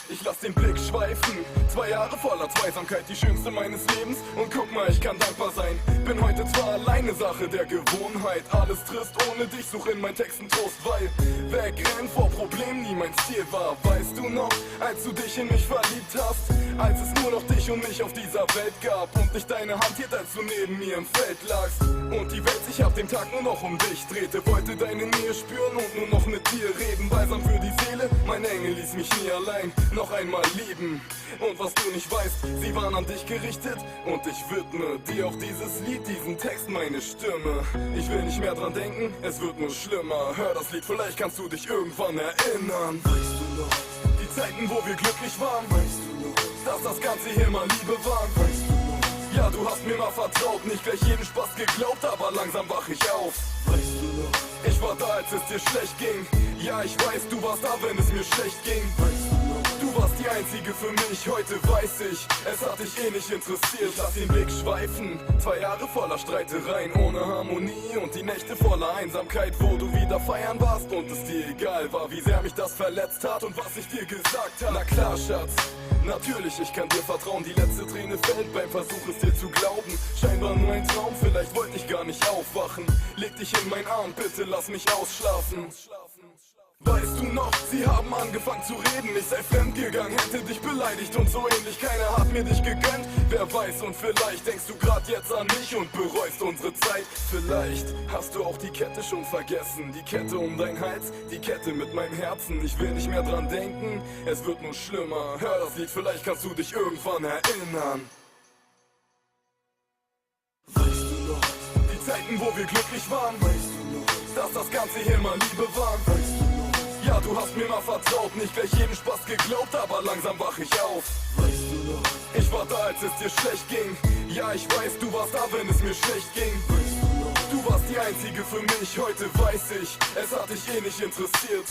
Ich lass den Blick schweifen. 2 Jahre voller Zweisamkeit, die schönste meines Lebens. Und guck mal, ich kann dankbar sein. Bin heute zwar alleine, Sache der Gewohnheit. Alles trist ohne dich, such in meinen Texten Trost, weil wegrennen vor Problemen nie mein Ziel war. Weißt du noch, als du dich in mich verliebt hast? Als es nur noch dich und mich auf dieser Welt gab und nicht deine Hand hielt, als du neben mir im Feld lagst. Und die Welt sich ab dem Tag nur noch um dich drehte. Wollte deine Nähe spüren und nur noch mit dir reden. Balsam für die Seele, mein Engel ließ mich nie allein noch einmal lieben. Und was du nicht weißt, sie waren an dich gerichtet. Und ich widme dir auch dieses Lied, diesen Text, meine Stimme. Ich will nicht mehr dran denken, es wird nur schlimmer. Hör das Lied, vielleicht kannst du dich irgendwann erinnern. Weißt du noch, die Zeiten, wo wir glücklich waren, weißt du noch, dass das Ganze hier mal Liebe war. weißt du noch, Ja, du hast mir mal vertraut, nicht gleich jeden Spaß geglaubt, aber langsam wach ich auf. weißt du noch, Ich war da, als es dir schlecht ging. Ja, ich weiß, du warst da, wenn es mir schlecht ging. weißt du noch, Du warst die Einzige für mich, heute weiß ich, es hat dich eh nicht interessiert. Lass den Blick schweifen, 2 Jahre voller Streitereien, ohne Harmonie und die Nächte voller Einsamkeit, wo du wieder feiern warst und es dir egal war, wie sehr mich das verletzt hat und was ich dir gesagt habe. Na klar, Schatz, natürlich, ich kann dir vertrauen, die letzte Träne fällt beim Versuch, es dir zu glauben. Scheinbar nur ein Traum, vielleicht wollte ich gar nicht aufwachen. Leg dich in meinen Arm, bitte lass mich ausschlafen. Weißt du noch, sie haben angefangen zu reden, ich sei fremdgegangen, hätte dich beleidigt und so ähnlich. Keiner hat mir dich gegönnt, wer weiß, und vielleicht denkst du grad jetzt an mich und bereust unsere Zeit. Vielleicht hast du auch die Kette schon vergessen, die Kette um dein Hals, die Kette mit meinem Herzen. Ich will nicht mehr dran denken, es wird nur schlimmer. Hör das Lied, vielleicht kannst du dich irgendwann erinnern. weißt du noch, Die Zeiten, wo wir glücklich waren, weißt du noch, dass das Ganze hier mal Liebe war. weißt du noch, Ja, du hast mir mal vertraut, nicht gleich jeden Spaß geglaubt, aber langsam wach ich auf. weißt du noch, Ich war da, als es dir schlecht ging. Ja, ich weiß, du warst da, wenn es mir schlecht ging. weißt du noch, Du warst die Einzige für mich, heute weiß ich, es hat dich eh nicht interessiert.